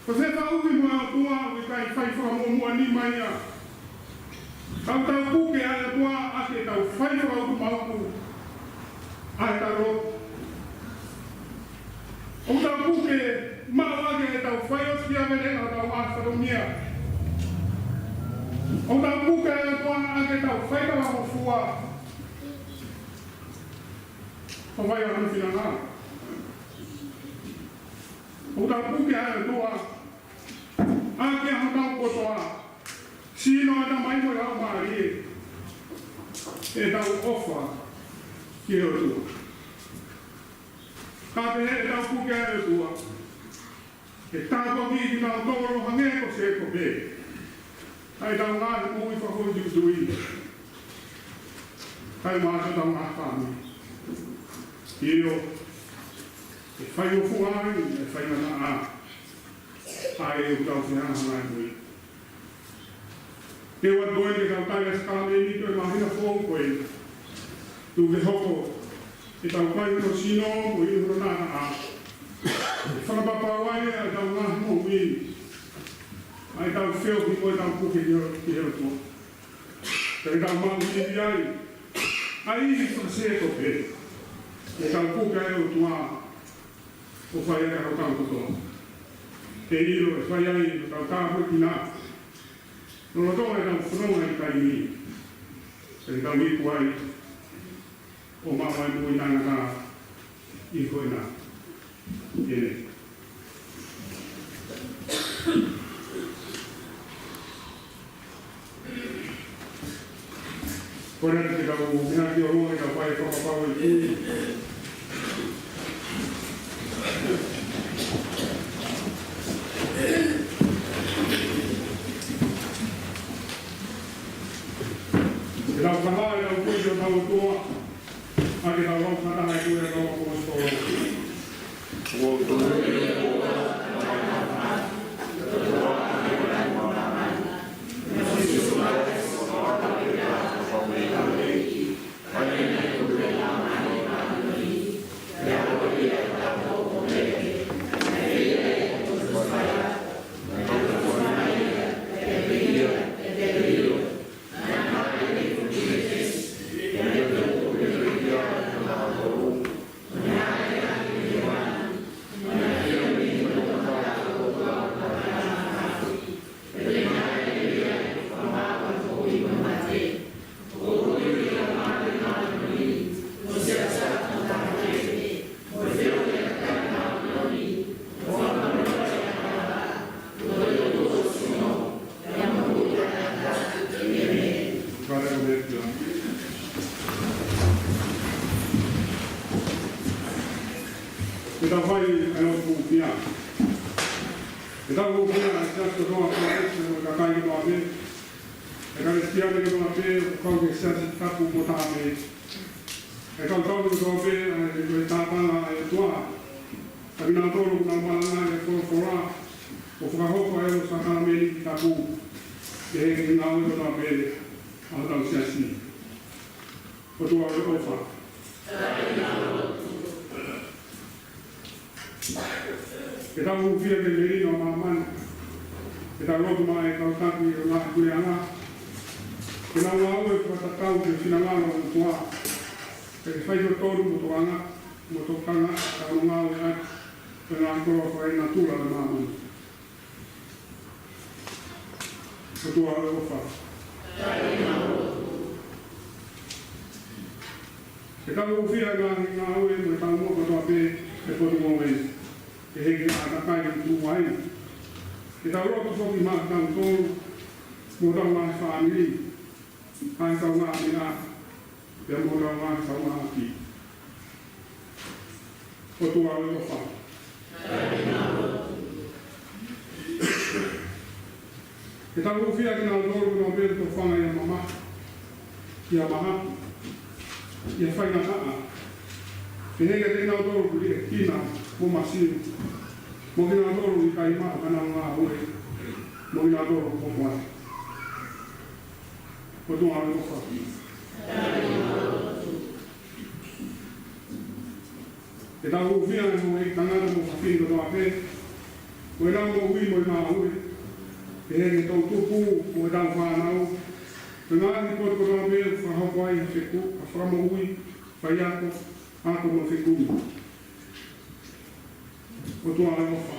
Ko se fa uwi mo tua we kai fai fa mo ni mai ya. Tau puke a tua ake tau fai fa u mau ai ta ro. O tau puke ma ake tau fai o sia vele o tau asa do mia. O tau puke a tua ake tau fai fa o fua. O vai a fina na. O tau puke a tua ake a tau kotoa. Sino ada mai mo la mari. E tau ofa ki o tua. Ka pe e tau puke a tua. E tāko ki tau toro hange ko se ko pe. Ai tau ngā mo i whakoi tu tui. Ai māsa tau ngā whāmi. Io, e whai o fuari, e whai mana a. Ai e tau whianga ngai mui. Te wat doe te tau tai as kāme ni tue mahina whong koe. Tu ke hoko, e tau kai no sino mo i horo nana a. E whakapapawai a tau ngā mo ui. Ai tau whio ki koe tau puke ki hero tua. Te tau mau i ai. Ai i whakasea ko pe. E tau puke ai o tua. O whai ai o tau kotoa. Te iro e whai ai o tau tāpua ki nā. No toa e tau whanonga i kai mi. E tau miku ai. O mama e mui nanga tā. I koe nā. Ene. Kore te tau mina ki o runga i tau whai whakapau i kui. E tau kamaa e tau kui o tau toa. Ake tau rau kata hai kui e tau ako stoa. E tau uwhia ke merino a mamana. E tau rotu mai e tau taki o ngā kure anga. E nau ngā ue whatakau te whinangana o tua. E whaito toru mo to anga, mo to kanga, tau ngā ue ai. E ngā koroa whae na tūra na mamana. O tua ue ofa. E tau uwhia ngā ue mo e tau moko toa pe e potu mo wei. E heke a takai ki tū wai. E tau roto whoki maa tau tōru, mō tau ngā whāmiri, ai tau ngā mira, e mō tau ngā tau ngā ki. O tū au e ofa. E tau uwhia ki nā tōru nō pēr tō whanga i a mama, i a maha, i a whaina kaa. E heke te nā tōru kuri e kina, mo masiru. Mo kina toro i kai maa kana ngā ue. Mo kina toro ko moe. Ko tunga me kofa. E tau uwhia e mo e tangata mo whakini toa pe. Mo na mo ui mo na ui. E he tau tupu mo tau whanau. Nga ni pot ko na mea whahawai a whiku, a whamo ui, whai ako, ako mo whiku. O tua ai ofa.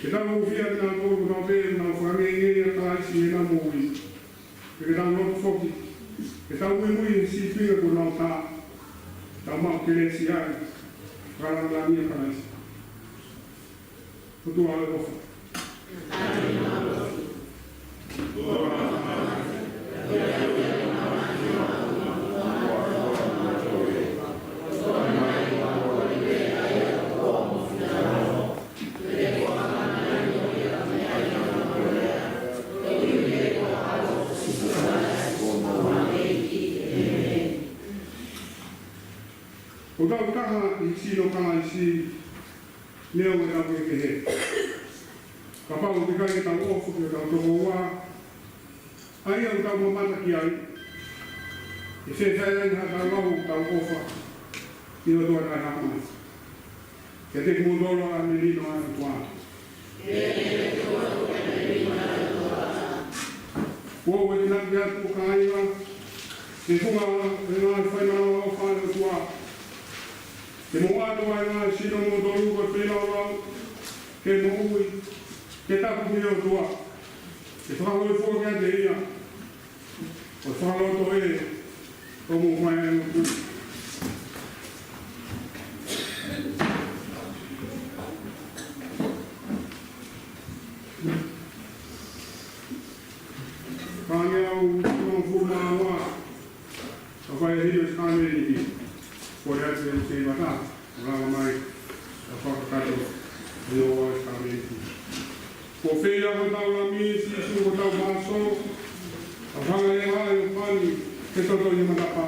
Ke tau uwhia ki nga tōku na mea na whangengi a taisi e nga mo ui. Ke tau loto whoki. Ke tau mui si pinga ko na tā. Tau mau ke resi ai. Wharanglani a taisi. O tua ai ofa. O tau taha I sino kanga I si leo e tau ke he. Ka pau te kai tau ofu ki o tau tongo wā. Ai au tau mamata ki ai. E se tai ai hata lau tau ofa. I o tua tai hama. Ke te kumundolo a me lino a tua. Kua e naki atu ka aiwa. Te kunga e ngā whainara o whāna tua. Te mo ato ai ngā sino mo toru ko pēnau rau, ke mo ui, ke tapu ki o tua. Te whakau e fōkia te ia, o whakaloto e, o mo mai e mo tu. Kāne au tōng fu māua, ka whai e hiro kāne ni. Por esse eu sei matar, lá mais a foto cato eu hoje também. Por feira quando eu me se quando eu passo, a vaga levar eu falo que todo dia manda pá.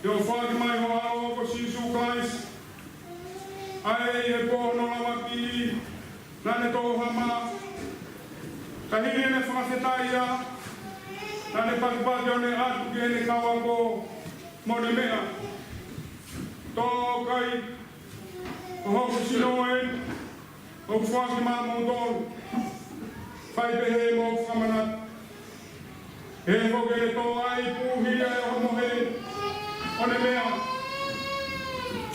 Yo, Father, my i nane tō hama. Kahiri ne whakawhetaia, nane pakipati o ne atu ki ne kawa ko mo ne mea. Tō kai, o hoku sinoe, o kuwhaki mā mō tōru. Whai pehe mō whamanat. He hoke ne tō ai pūhia e o mohe o ne mea.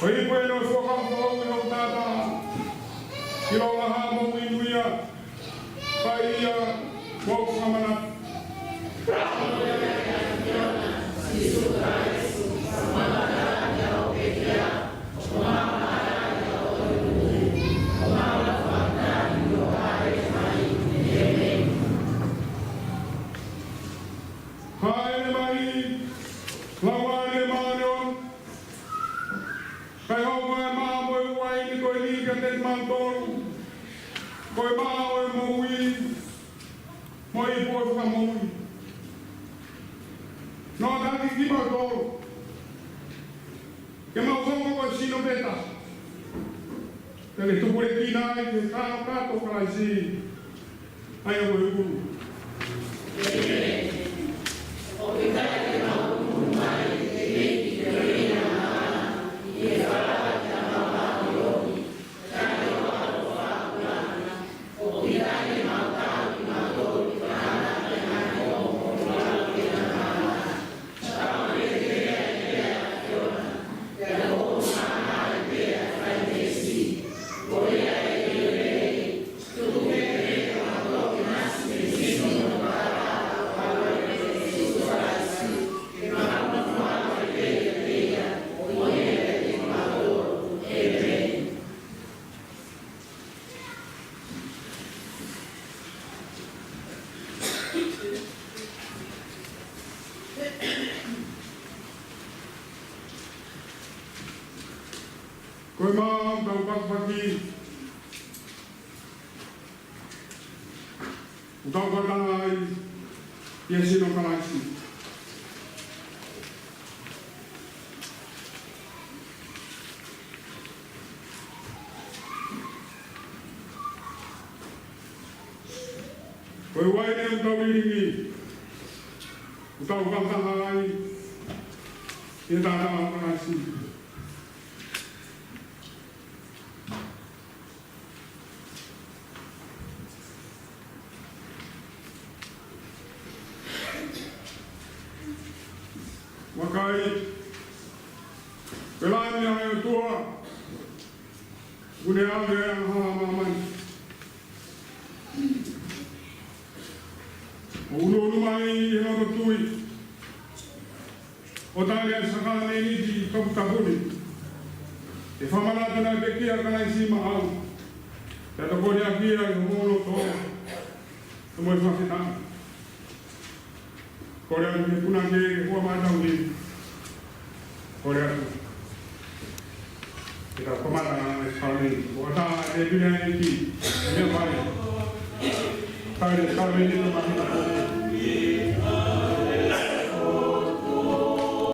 O ipu e no whakawha o e o tātaha. Ki roa ha mō inuia. Whai ia mō whamanat. Koe maa oe moui, moi poe wha moui. No taki ki mau tōru. Ke mau kongo koe sino peta. Ke le tupure ki nai, ke kāno kāto karaisi. Ai o koe uru. O i kai ke mau uru mai, ke meki ke reina mana, i e wala ka mawa o yoki. Koe maa tau pakpaki. O tau katanga ai, ia sino karaisi. Koe waine o tau iringi. O tau katanga ai, ia tātanga karaisi. Wakai, pelani a e tua, kune ave e haa mamai. O unu mai e noto tui, o tali a sakana e niti kapu tapuni. E whamanata na te kia kana i sima au. Te atokori a kia i homono toa, e moe whaketana. Kore atu ke puna ke hua mātau ni. Kore atu. Ke ta komata na e skalmeni. O ata e dunia e ki. E mea pare. Pare skalmeni no mahita kore.